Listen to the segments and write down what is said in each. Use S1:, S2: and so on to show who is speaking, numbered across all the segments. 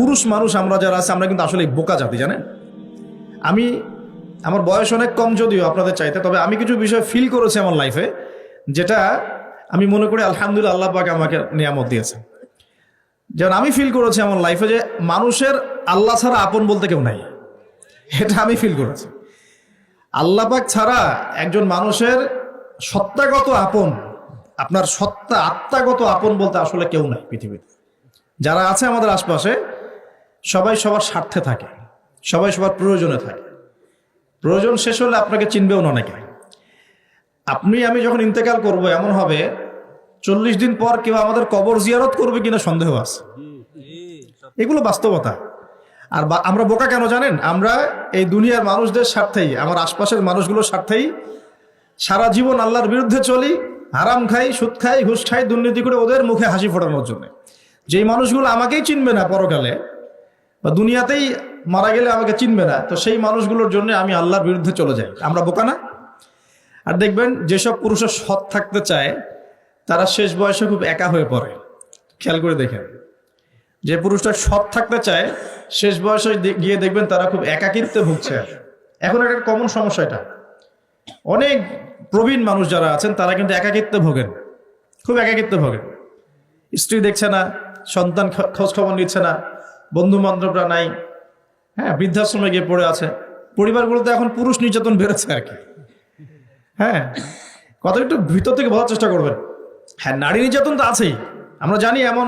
S1: পুরুষ মানুষ আমরা যারা আছে আমরা কিন্তু আসলে বোকা জাতি, জানেন। আমার বয়স অনেক কম যদিও আপনাদের চাইতে, তবে আমি কিছু বিষয় ফিল করেছি আমার লাইফে, যেটা আমি মনে করি আলহামদুলিল্লাহ আল্লাহ পাক আমাকে নিয়ামত দিয়েছে। যেমন আমি ফিল করেছি আমার লাইফে যে মানুষের আল্লাহ ছাড়া আপন বলতে কেউ নাই, এটা আমি ফিল করেছি। আল্লাহ পাক ছাড়া একজন মানুষের সত্তাগত আপন, আপনার সত্তা আত্মাগত আপন বলতে আসলে কেউ নাই পৃথিবীতে। যারা আছে আমাদের আশপাশে সবাই সবার স্বার্থে থাকে, সবাই সবার প্রয়োজনে থাকে। প্রয়োজন শেষ হলে আপনাকে চিনবেও না অনেকে। আমি যখন ইন্তেকাল করব এমন হবে 40 দিন পর কেউ আমাদের কবর জিয়ারত করবে কিনা সন্দেহ আছে। এগুলো বাস্তবতা। আর আমরা বোকা কেন জানেন? আমরা এই দুনিয়ার মানুষদের স্বার্থেই, আমার আশপাশের মানুষগুলোর স্বার্থেই সারা জীবন আল্লাহর বিরুদ্ধে চলি, হারাম খাই, সুদ খাই, ঘুষ খাই, দুর্নীতি করে ওদের মুখে হাসি ফোটানোর জন্য। যেই মানুষগুলো আমাকেই চিনবে না পরকালে বা দুনিয়াতেই মারা গেলে আমাকে চিনবে না, তো সেই মানুষগুলোর জন্য আমি আল্লাহর বিরুদ্ধে চলে যাই। আমরা বোকা না? আর দেখবেন যেসব পুরুষের সৎ থাকতে চায় তারা শেষ বয়সে খুব একা হয়ে পড়ে। খেয়াল করে দেখেন, যে পুরুষটা সৎ থাকতে চায় শেষ বয়সে গিয়ে দেখবেন তারা খুব একাকিত্বে ভুগছে। এখন একটা কমন সমস্যা, এটা অনেক প্রবীণ মানুষ যারা আছেন তারা কিন্তু একাকিত্বে ভোগেন, খুব একাকিত্বে ভোগেন। স্ত্রী দেখছে না, সন্তান খোঁজ খবর নিচ্ছে না, বন্ধু বান্ধবরা নাই, হ্যাঁ, বৃদ্ধাশ্রমে গিয়ে পড়ে আছে। পরিবারগুলোতে এখন পুরুষ নির্যাতন বেড়েছে আর কি। হ্যাঁ, কথা একটু ভিতর থেকে বলার চেষ্টা করবেন। হ্যাঁ, নারী নির্যাতন তো আছেই, আমরা জানি। এমন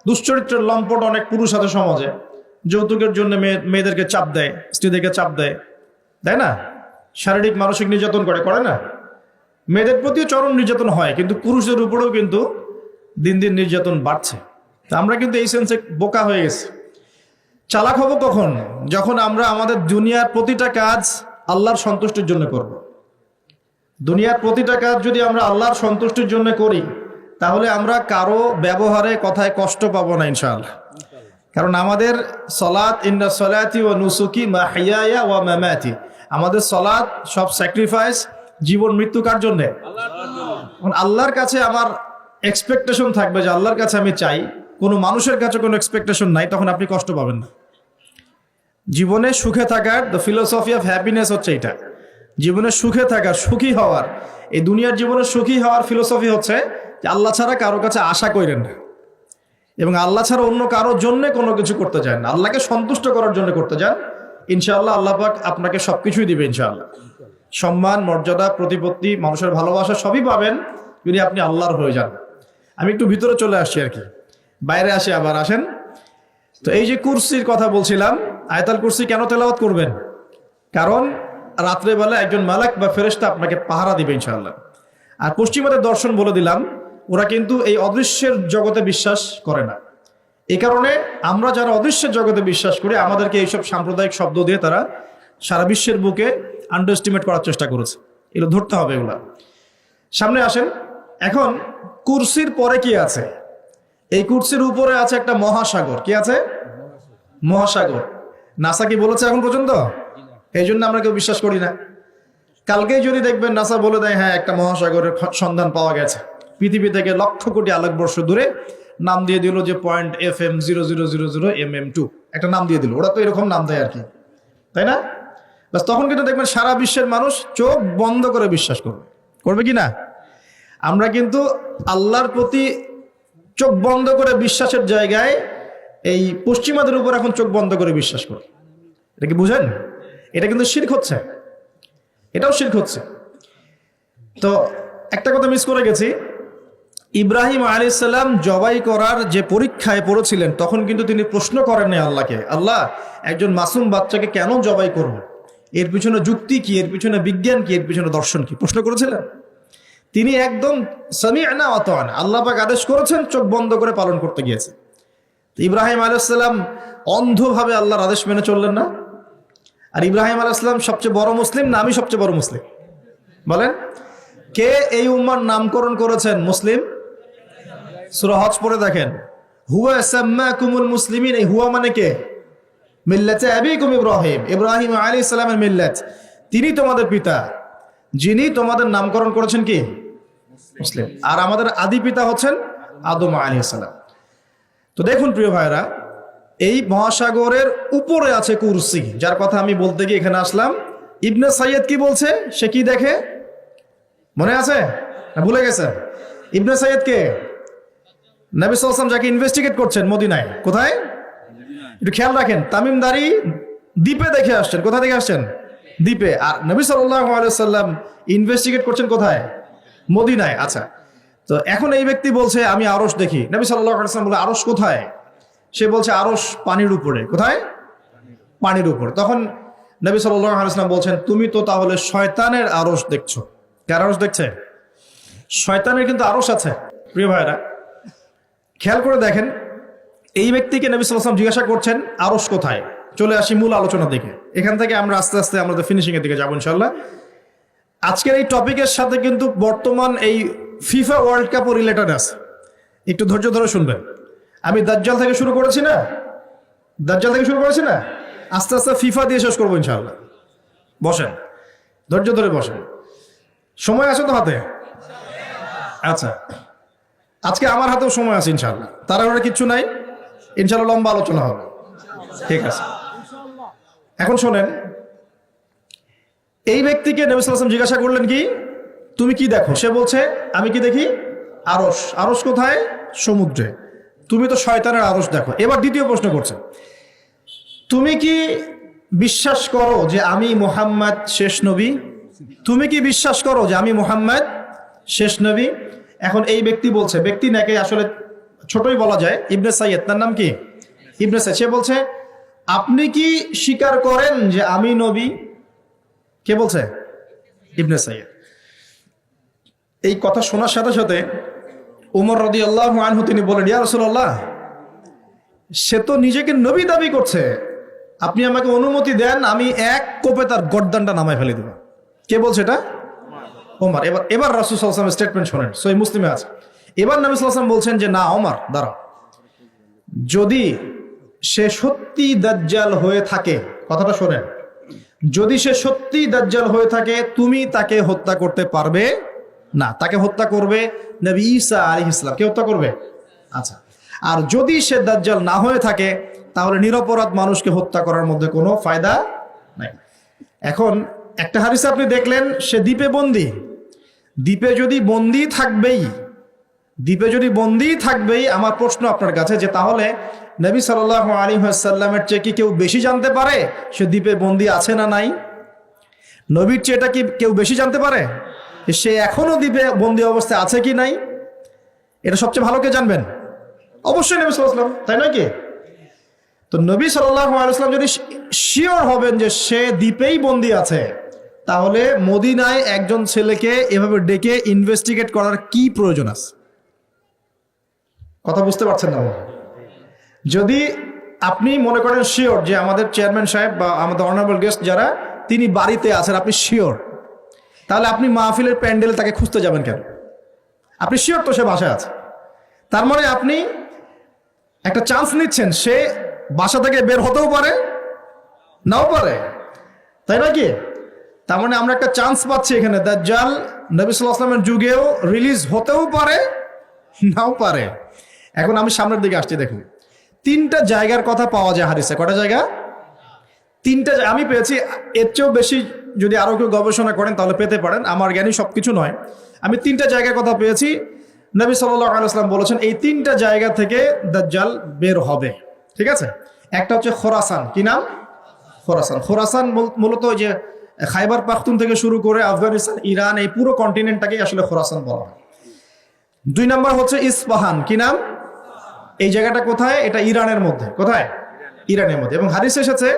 S1: দুশ্চরিত্রের লম্পট অনেক পুরুষ আছে সমাজে, যৌতুকের জন্য মেয়েদেরকে চাপ দেয়, স্ত্রীদেরকে চাপ দেয়, তাই না? শারীরিক মানসিক নির্যাতন করে না? মেয়েদের প্রতিও চরম নির্যাতন হয়, কিন্তু পুরুষদের উপরেও কিন্তু দিন দিন নির্যাতন বাড়ছে। তা আমরা কিন্তু এই সেন্সে বোকা হয়ে গেছি। চালাক হব কখন? যখন আমরা আমাদের দুনিয়ার প্রতিটা কাজ আল্লাহর সন্তুষ্টির জন্য করব। দুনিয়ার প্রতিটা কাজ যদি আমরা আল্লাহর সন্তুষ্টির জন্য করি, তাহলে আমরা কারো ব্যবহারে কথায় কষ্ট পাবো না ইনশাআল্লাহ। কারণ আমাদের সলাত, ইন্না সলাতি ওয়া নুসুকি মাহইয়ায়া ওয়া মামাতি, আমাদের সলাত সব স্যাক্রিফাইস, জীবন মৃত্যু কার জন্য? আল্লাহর কাছে আমার এক্সপেকটেশন থাকবে যে আল্লাহর কাছে আমি চাই, কোনো মানুষের কাছে কোনো এক্সপেকটেশন নাই, তখন আপনি কষ্ট পাবেন না। জীবনে সুখে থাকার দ্য ফিলোসফি অফ হ্যাপিনেস হচ্ছে এটা। জীবনে সুখে থাকার, সুখী হওয়ার, এই দুনিয়ার জীবনে সুখী হওয়ার ফিলোসফি হচ্ছে যে আল্লাহ ছাড়া কারো কাছে আশা করেন না, এবং আল্লাহ ছাড়া অন্য কারোর জন্য কোনো কিছু করতে চান না, আল্লাহকে সন্তুষ্ট করার জন্য করতে চান। ইনশাআল্লাহ আল্লাহ পাক আপনাকে সবকিছুই দিবে ইনশাআল্লাহ। সম্মান, মর্যাদা, প্রতিপত্তি, মানুষের ভালোবাসা সবই পাবেন যদি আপনি আল্লাহর হয়ে যান। আমি একটু ভিতরে চলে আসছি আর কি, বাইরে আসি আবার, আসেন। তো এই যে কুরসির কথা বলছিলাম, আয়াতুল কুরসি কেন তেলাওয়াত করবেন? কারণ রাত্রেবেলা একজন মালাক বা ফেরেশতা আপনাকে পাহারা দিবে ইনশাআল্লাহ। আর পশ্চিমাদের দর্শন বলে দিলাম, ওরা কিন্তু এই অদৃশ্যের জগতে বিশ্বাস করে না। এই কারণে আমরা যারা অদৃশ্যের জগতে বিশ্বাস করি, আমাদেরকে এইসব সাম্প্রদায়িক শব্দ দিয়ে তারা সারা বিশ্বের বুকে আন্ডারএস্টিমেট করার চেষ্টা করেছে। এগুলো ধরতে হবে, এগুলা। সামনে আসেন। এখন কুরসির পরে কি আছে? এই কুরসির উপরে আছে একটা মহাসাগর। কি আছে? মহাসাগর। নাসা কি বলেছে এখন পর্যন্ত? এই জন্য আমরা কেউ বিশ্বাস করি না। কালকেই যদি দেখবেন নাসা বলে দেয় হ্যাঁ একটা মহাসাগরের সন্ধান পাওয়া গেছে, পৃথিবী থেকে লক্ষ কোটি আলোকবর্ষ দূরে, নাম দিয়ে দিল যে .FM0000mm2, একটা নাম দিয়ে দিল। ওরা তো এরকম নাম দেয় আর কি, তাই না? বাস তখন কিন্তু দেখবেন সারা বিশ্বের মানুষ চোখ বন্ধ করে বিশ্বাস করবে কি না? আমরা কিন্তু আল্লাহর প্রতি চোখ বন্ধ করে বিশ্বাসের জায়গায় এই পশ্চিমাদের উপর এখন চোখ বন্ধ করে বিশ্বাস করি। এটা কি বুঝেন? এটা কিন্তু শিরক হচ্ছে, এটাও শিরক হচ্ছে। তো একটা কথা মিস করে গেছি, ইব্রাহিম আলাইহিস সালাম জবাই করার যে পরীক্ষায় পড়েছিলেন, তখন কিন্তু তিনি প্রশ্ন করেন নাই আল্লাহকে, আল্লাহ একজন মাসুম বাচ্চাকে কেন জবাই করব? এর পিছনে যুক্তি কি, এর পিছনে বিজ্ঞান কি, এর পিছনে দর্শন কি? প্রশ্ন করেছিলেন? তিনি একদম সামি'না ওয়া আতা'না, আল্লাহ পাক আদেশ করেছেন, চোখ বন্ধ করে পালন করতে গিয়েছে। ইব্রাহিম আলাইহিস সালাম অন্ধভাবে আল্লাহর আদেশ মেনে চললেন না? আর ইব্রাহিম আলাইহিস সালাম সবচেয়ে বড় মুসলিম না আমি সবচেয়ে বড় মুসলিম? বলেন, কে এই উম্মার নামকরণ করেছেন মুসলিম? সূরা হজ পড়ে দেখেন, হুয়া সাম্মাকুমুল মুসলিমিন। এই হুয়া মানে কে? মিল্লাতে আবিকুম ইব্রাহিম, ইব্রাহিম আলাইহিস সালামের মিল্লাত। তিনি তোমাদের পিতা, যিনি তোমাদের নামকরণ করেছেন কি? মুসলিম। আর আমাদের আদি পিতা হচ্ছেন আদম আলাইহিস সালাম। তো দেখুন প্রিয় ভাইরা, এই মহাসাগরের উপরে আছে কুরসি, যার কথা আমি বলতে গিয়ে এখানে আসলাম। ইবনে সাইয়্যিদ কি বলছে, সে কি দেখে মনে আছে না ভুলে গেছেন? ইবনে সাইয়্যিদ কে? নবী সাল্লাল্লাহু আলাইহি ওয়াসাল্লাম যাকে ইনভেস্টিগেট করছেন মদিনায়, কোথায় একটু খেয়াল রাখেন, তামিমদারি দ্বীপে দেখে আসছেন। কোথা থেকে আসছেন? দ্বীপে। আর নবী সাল্লাল্লাহু আলাইহি ওয়াসাল্লাম ইনভেস্টিগেট করছেন কোথায়? মদিনায়। আচ্ছা, তো এখন এই ব্যক্তি বলছে আমি আরশ দেখি। নবী সাল্লাল্লাহু আলাইহি ওয়াসাল্লাম বলে আরশ কোথায়? সে বলছে আরশ পানির উপরে। কোথায়? পানির উপর। তখন নবী সাল্লাল্লাহু আলাইহি ওয়াসাল্লাম বলছেন তুমি তো তাহলে শয়তানের আরশ দেখছো। কার আরশ দেখছে? শয়তানের কিন্তু আরশ আছে। প্রিয় ভাইরা, খেয়াল করে দেখেন, এই ব্যক্তিকে নবী সাল্লাল্লাহু আলাইহি ওয়াসাল্লাম জিজ্ঞাসা করছেন আরশ কোথায়। চলে আসি মূল আলোচনার দিকে। এখান থেকে আমরা আস্তে আস্তে আমাদের ফিনিশিং এর দিকে যাবো ইনশাআল্লাহ। আজকের এই টপিকের সাথে কিন্তু বর্তমান এই ফিফা ওয়ার্ল্ড কাপও রিলেটেড আছে। একটু ধৈর্য ধরে শুনবেন। আমি দাজ্জাল থেকে শুরু করেছি না, আস্তে আস্তে ফিফা দিয়ে শেষ করবো ইনশাআল্লাহ। বসেন, ধৈর্য ধরে বসেন। সময় আছে তো হাতে? আচ্ছা, আজকে আমার হাতেও সময় আছে ইনশাআল্লাহ, তাড়াহুড়ো কিচ্ছু নাই ইনশাআল্লাহ, লম্বা আলোচনা হবে। ঠিক আছে, এখন শোনেন, এই ব্যক্তিকে নবী সাল্লাল্লাহু আলাইহি ওয়াসাল্লাম জিজ্ঞাসা করলেন কি তুমি কি দেখো? সে বলছে আমি কি দেখি? আরশ। আরশ কোথায়? সমুদ্রে। তুমি তো শয়তানের আরশ দেখো। এবার দ্বিতীয় প্রশ্ন করছে, তুমি কি বিশ্বাস করো যে আমি মুহাম্মদ শেষ নবী? তুমি কি বিশ্বাস করো যে আমি মুহাম্মদ শেষ নবী? এখন এই ব্যক্তি বলছে, ব্যক্তি নাকি আসলে ছোটই বলা যায়, ইবনে সাইয়্যিদ, তার নাম কি? ইবনে সাইয়্যিদ। সে বলছে আপনি কি স্বীকার করেন যে আমি নবী? কে বলছে? ইবনে সাইয়্যিদ। এই কথা শোনার সাথে সাথে উমর রাদিয়াল্লাহু আনহু তিনি বলেন ইয়া রাসূলুল্লাহ, সে তো নিজেকে নবী দাবি করছে, আপনি আমাকে অনুমতি দেন আমি এক কোপে তার গর্দানটা নামায় ফেলে দেব। কে বলছে এটা? ওমর। এবার রাসূল সাল্লাল্লাহু আলাইহি ওয়াসাল্লাম স্টেটমেন্ট শোনেন, সহিহ মুসলিমে আছে। এবার নবী সাল্লাল্লাহু আলাইহি ওয়াসাল্লাম বলছেন যে না ওমর দাঁড়াও, যদি সে সত্যি দাজ্জাল হয়ে থাকে, কথাটা শোনেন, যদি সে সত্যি দাজ্জাল হয়ে থাকে তুমি তাকে হত্যা করতে পারবে না, তাকে হত্যা করবে নবী ঈসা আলাইহিস সালাম। কে হত্যা করবে? আচ্ছা, আর যদি সে দাজ্জাল না হয়ে থাকে তাহলে নিরপরাধ মানুষকে হত্যা করার মধ্যে কোনো ফায়দা নাই। এখন একটা হাদিসে আপনি দেখলেন সে দ্বীপে বন্দী। দ্বীপে যদি বন্দী থাকবেই, আমার প্রশ্ন আপনার কাছে যে তাহলে নবী সাল্লাল্লাহু আলাইহি ওয়াসাল্লামের চেয়ে কি কেউ বেশি জানতে পারে সে দ্বীপে বন্দী আছে না নাই? নবীর চেয়ে এটা কি কেউ বেশি জানতে পারে সে এখনো দ্বীপে বন্দী অবস্থায় আছে কি নাই? এটা সবচেয়ে ভালো কে জানবেন? অবশ্যই নবী সাল্লাল্লাহু আলাইহি ওয়াসাল্লাম, তাই নয় কি? তো নবী সাল্লাল্লাহু আলাইহি ওয়াসাল্লাম যদি শিওর হবেন যে সে দ্বীপেই বন্দী আছে, তাহলে মদিনায় একজন ছেলেকে এভাবে ডেকে ইনভেস্টিগেট করার কি প্রয়োজন আছে? কথা বুঝতে পারছেন না? যদি আপনি মনে করেন শিওর যে আমাদের চেয়ারম্যান সাহেব বা আমাদের অনারেবল গেস্ট যারা তিনি বাড়িতে আছেন, আপনি শিওর, তাহলে আপনি মাহফিলের প্যান্ডেল তাকে খুঁজতে যাবেন কেন? আপনি শিওর তো সে বাসায় আছে, তার মানে আপনি একটা চান্স নিচ্ছেন, সে বাসা থেকে বের হতেও পারে নাও পারে, তাই না কি? তার মানে আমরা একটা চান্স পাচ্ছি এখানে, দাজ্জাল নবী সাল্লাল্লাহু আলাইহি ওয়াসাল্লামের যুগেও রিলিজ হতেও পারে নাও পারে। এখন আমি সামনের দিকে আসছি, দেখুন তিনটা জায়গার কথা পাওয়া যায় হাদিসে। কটা জায়গা? তিনটা আমি পেয়েছি, এর চেয়েও বেশি যদি আরো কেউ গবেষণা করেন তাহলে পেতে পারেন, আমার জ্ঞানী সবকিছু নয়। আমি তিনটা জায়গার কথা পেয়েছি, নবী সাল্লাল্লাহু আলাইহি ওয়াসাল্লাম বলেছেন এই তিনটা জায়গা থেকে দাজ্জাল বের হবে। ঠিক আছে, একটা হচ্ছে খোরাসান। কি নাম? খোরাসান। খোরাসান মূলত ওই যে খাইবার পাখতুন থেকে শুরু করে আফগানিস্তান, ইরান, এই পুরো কন্টিনেন্টটাকেই আসলে খোরাসান বলা হয়। 2 নম্বর হচ্ছে ইস্পাহান। কি নাম? এই জায়গাটা কোথায়? এটা ইরানের মধ্যে। কোথায়? ইরানের মধ্যে। এবং হাদিসে এসেছে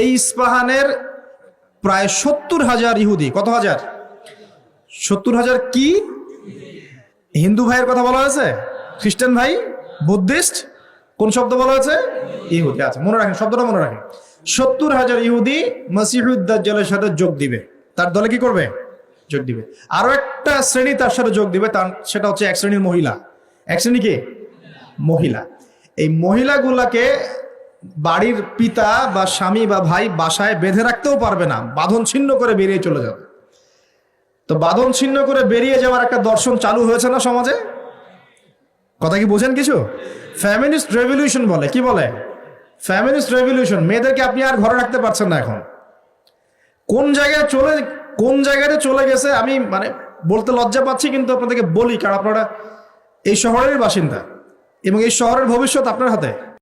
S1: এই ইস্পাহানের প্রায় 70,000 ইহুদি। কত হাজার? 70,000 কি? হিন্দু ভাইয়ের কথা বলা হয়েছে? খ্রিস্টান ভাই? বুদ্ধিস্ট? কোন শব্দ বলা হয়েছে? ইহুদি। আচ্ছা, মনে রাখেন, শব্দটা মনে রাখেন। 70,000 ইহুদি মসিহুদ দাজ্জালের সাথে যোগ দিবে। তার দলে কি করবে? যোগ দিবে। আরো একটা শ্রেণী তার সাথে যোগ দিবে, সেটা হচ্ছে এক শ্রেণীর মহিলা। এক শ্রেণী কি? মহিলা। এই মহিলাগুলাকে বাড়ির পিতা বা স্বামী বা ভাই বাসায় বেঁধে রাখতেও পারবে না, বাঁধন ছিন্ন করে বেরিয়ে চলে যাবে। তো বাঁধন ছিন্ন করে বেরিয়ে যাওয়ার একটা দর্শন চালু হয়েছে না সমাজে? কথা কি বোঝেন কিছু? ফ্যামিনিস্ট রেভলিউশন বলে। কি বলে? ফ্যামিলিস্ট রেভলিউশন, মেয়েদেরকে আপনি আর ঘরে রাখতে পারছেন না এখন। কোন জায়গায় চলে গেছে আমি মানে বলতে লজ্জা পাচ্ছি, কিন্তু আপনাদেরকে বলি, কারণ আপনারা এই শহরের বাসিন্দা এবং এই শহরের ভবিষ্যৎ আপনার হাতে।